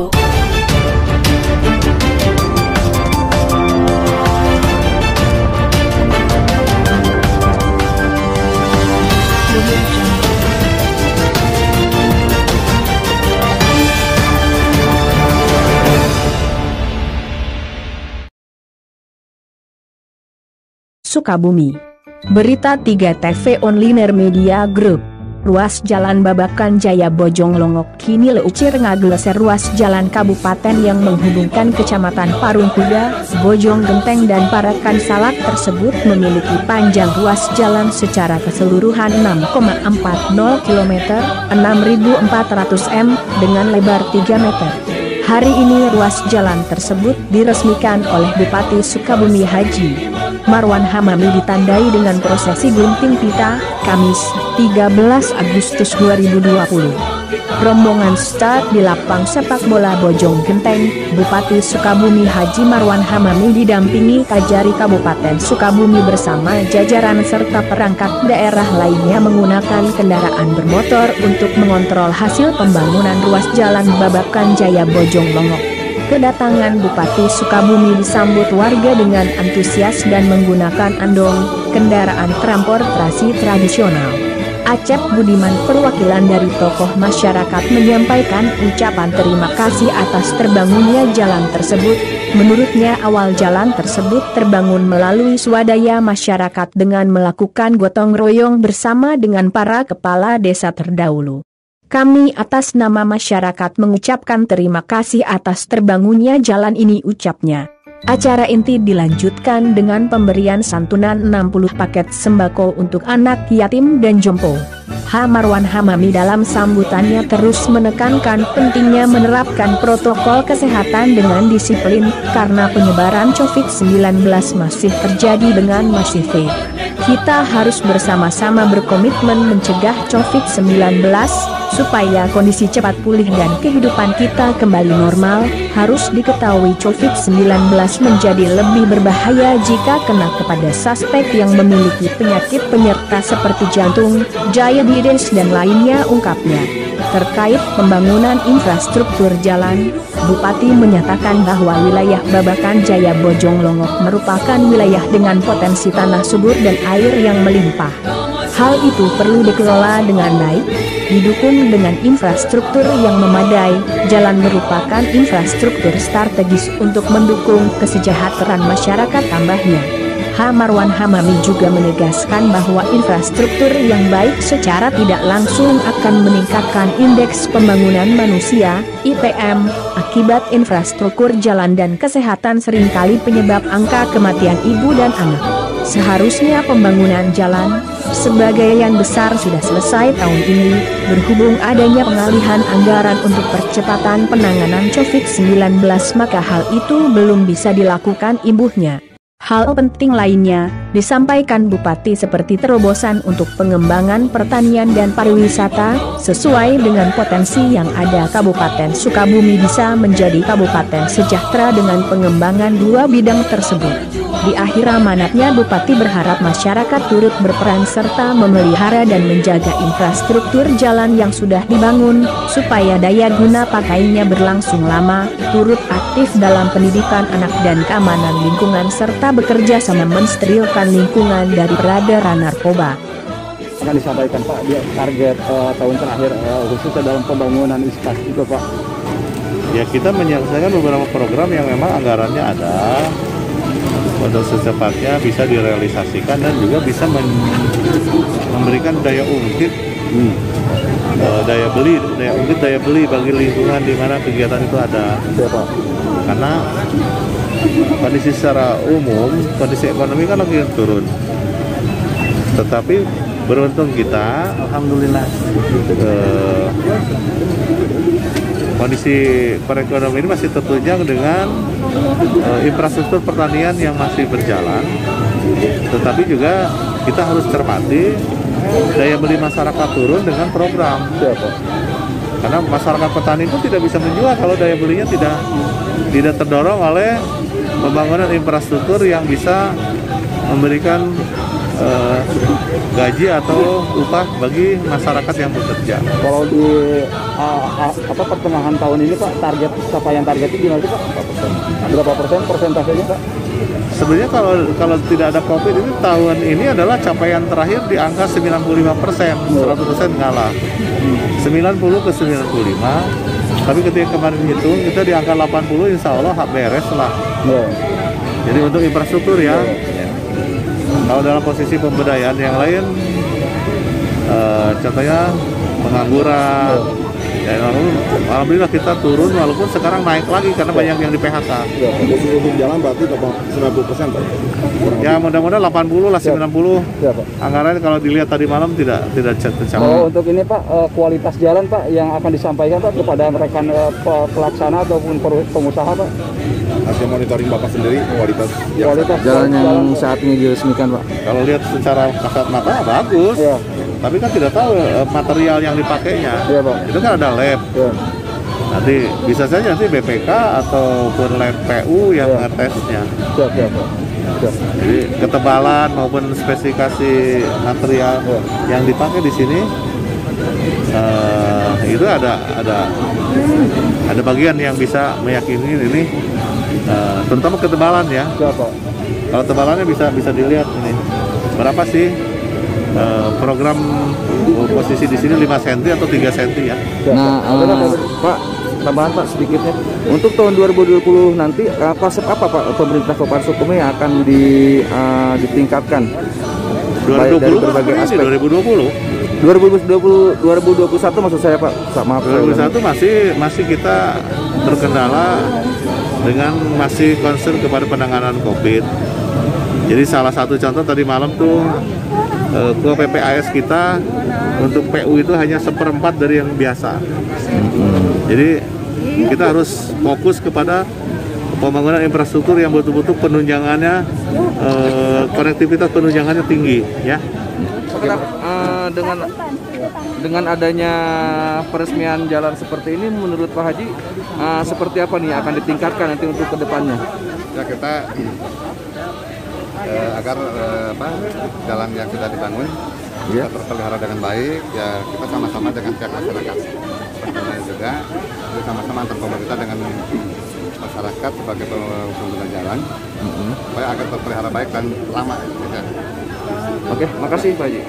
Sembako. Sukabumi. Berita 3 TV Online Media Group. Ruas Jalan Babakan Jaya Bojonglongok kini leucir ngagleser ruas jalan kabupaten yang menghubungkan Kecamatan Parungkuda, Bojong Genteng dan Parakan Salak tersebut memiliki panjang ruas jalan secara keseluruhan 6,40 km, 6.400 m dengan lebar 3 meter. Hari ini ruas jalan tersebut diresmikan oleh Bupati Sukabumi Haji Marwan Hamami ditandai dengan prosesi gunting pita, Kamis, 13 Agustus 2020. Rombongan start di lapang sepak bola Bojong Genteng, Bupati Sukabumi Haji Marwan Hamami didampingi Kajari Kabupaten Sukabumi bersama jajaran serta perangkat daerah lainnya menggunakan kendaraan bermotor untuk mengontrol hasil pembangunan ruas jalan Babakan Jaya Bojonglongok. Kedatangan Bupati Sukabumi disambut warga dengan antusias dan menggunakan andong, kendaraan transportasi tradisional. Acep Budiman, perwakilan dari tokoh masyarakat, menyampaikan ucapan terima kasih atas terbangunnya jalan tersebut. Menurutnya awal jalan tersebut terbangun melalui swadaya masyarakat dengan melakukan gotong royong bersama dengan para kepala desa terdahulu. Kami atas nama masyarakat mengucapkan terima kasih atas terbangunnya jalan ini, ucapnya. Acara inti dilanjutkan dengan pemberian santunan 60 paket sembako untuk anak yatim dan jompo. Marwan Hamami dalam sambutannya terus menekankan pentingnya menerapkan protokol kesehatan dengan disiplin karena penyebaran COVID-19 masih terjadi dengan masif. Kita harus bersama-sama berkomitmen mencegah COVID-19 supaya kondisi cepat pulih dan kehidupan kita kembali normal. Harus diketahui COVID-19 menjadi lebih berbahaya jika kena kepada suspek yang memiliki penyakit penyerta seperti jantung, diabetes dan lainnya, ungkapnya. Terkait pembangunan infrastruktur jalan, Bupati menyatakan bahwa wilayah Babakan Jaya Bojonglongok merupakan wilayah dengan potensi tanah subur dan air yang melimpah. Hal itu perlu dikelola dengan baik, didukung dengan infrastruktur yang memadai. Jalan merupakan infrastruktur strategis untuk mendukung kesejahteraan masyarakat, tambahnya. Marwan Hamami juga menegaskan bahwa infrastruktur yang baik secara tidak langsung akan meningkatkan indeks pembangunan manusia, IPM, akibat infrastruktur jalan dan kesehatan seringkali penyebab angka kematian ibu dan anak. Seharusnya pembangunan jalan sebagian besar sudah selesai tahun ini, berhubung adanya pengalihan anggaran untuk percepatan penanganan COVID-19 maka hal itu belum bisa dilakukan, imbuhnya. Hal penting lainnya disampaikan Bupati seperti terobosan untuk pengembangan pertanian dan pariwisata. Sesuai dengan potensi yang ada, Kabupaten Sukabumi bisa menjadi kabupaten sejahtera dengan pengembangan dua bidang tersebut. Di akhir amanatnya, Bupati berharap masyarakat turut berperan serta memelihara dan menjaga infrastruktur jalan yang sudah dibangun, supaya daya guna pakainya berlangsung lama, turut aktif dalam pendidikan anak dan keamanan lingkungan serta bekerja sama mensterilkan lingkungan dari peredaran narkoba. Akan disampaikan Pak, dia target tahun terakhir khususnya dalam pembangunan infrastruktur Pak. Ya, kita menyelesaikan beberapa program yang memang anggarannya ada untuk secepatnya bisa direalisasikan dan juga bisa memberikan daya ungkit, daya beli bagi lingkungan di mana kegiatan itu ada. Siapa? Karena kondisi secara umum, kondisi ekonomi kan lagi turun. Tetapi beruntung kita, alhamdulillah, kondisi perekonomian ini masih tertunjang dengan infrastruktur pertanian yang masih berjalan. Tetapi juga kita harus cermati daya beli masyarakat turun dengan program. Karena masyarakat petani itu tidak bisa menjual kalau daya belinya tidak terdorong oleh pembangunan infrastruktur yang bisa memberikan gaji atau upah bagi masyarakat yang bekerja. Kalau di pertengahan tahun ini Pak, capaian targetnya gimana sih Pak? Berapa persen persentasenya Pak? Sebenarnya kalau tidak ada COVID ini tahun ini adalah capaian terakhir di angka 95%, 100% ngalah. 90 ke 95, tapi ketika kemarin hitung kita di angka 80, insya Allah beres lah. Jadi untuk infrastruktur ya. Kalau dalam posisi pemberdayaan yang lain, contohnya pengangguran, ya, alhamdulillah kita turun walaupun sekarang naik lagi karena banyak yang di PHK. Ya, untuk jalan berarti 90% Pak? Ya mudah-mudahan 80 lah, 90. Ya, Pak. Anggarannya kalau dilihat tadi malam tidak tercapai. Oh, untuk ini Pak, kualitas jalan Pak yang akan disampaikan Pak kepada rekan pelaksana ataupun pengusaha Pak? Hasil monitoring Bapak sendiri kualitas jalan yang saat ini diresmikan Pak. Kalau lihat secara kasat mata bagus. Ya. Tapi kan tidak tahu material yang dipakainya. Iya, Pak. Itu kan ada lab. Ya. Nanti bisa saja nanti BPK ataupun lab PU yang ngetesnya. Siap, Pak. Siap. Jadi ketebalan maupun spesifikasi material yang dipakai di sini itu ada bagian yang bisa meyakini ini terutama ketebalan ya. Siap, Pak. Kalau tebalannya bisa dilihat ini berapa sih program posisi di sini 5 cm atau 3 cm ya. Nah, Pak, tambahan Pak sedikitnya. Untuk tahun 2020 nanti konsep apa Pak pemerintah Kabupaten Sukabumi yang akan ditingkatkan? 2020 dari berbagai aspek. 2021 maksud saya Pak. Maaf. 2021 masih kita terkendala dengan masih concern kepada penanganan COVID. Jadi salah satu contoh tadi malam tuh ke PPAS kita untuk PU itu hanya 1/4 dari yang biasa. Jadi kita harus fokus kepada pembangunan infrastruktur yang betul-betul penunjangannya konektivitas penunjangannya tinggi ya. Dengan adanya peresmian jalan seperti ini menurut Pak Haji seperti apa nih akan ditingkatkan nanti untuk kedepannya? Ya kita agar jalan yang sudah dibangun bisa terpelihara dengan baik, ya kita sama-sama dengan pihak masyarakat juga, jadi sama-sama antar pemerintah dengan masyarakat sebagai pengguna jalan supaya agar terpelihara baik dan lama. Oke, makasih Pak Haji.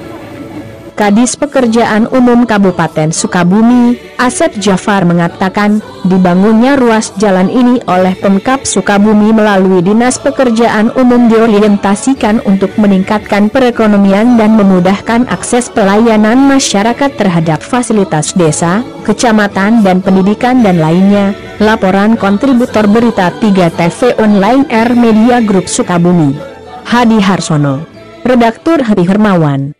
Kadis Pekerjaan Umum Kabupaten Sukabumi, Asep Jafar mengatakan, dibangunnya ruas jalan ini oleh Pemkab Sukabumi melalui Dinas Pekerjaan Umum diorientasikan untuk meningkatkan perekonomian dan memudahkan akses pelayanan masyarakat terhadap fasilitas desa, kecamatan dan pendidikan dan lainnya. Laporan kontributor Berita 3 TV Online R Media Group Sukabumi. Hadi Harsono. Redaktur Hari Hermawan.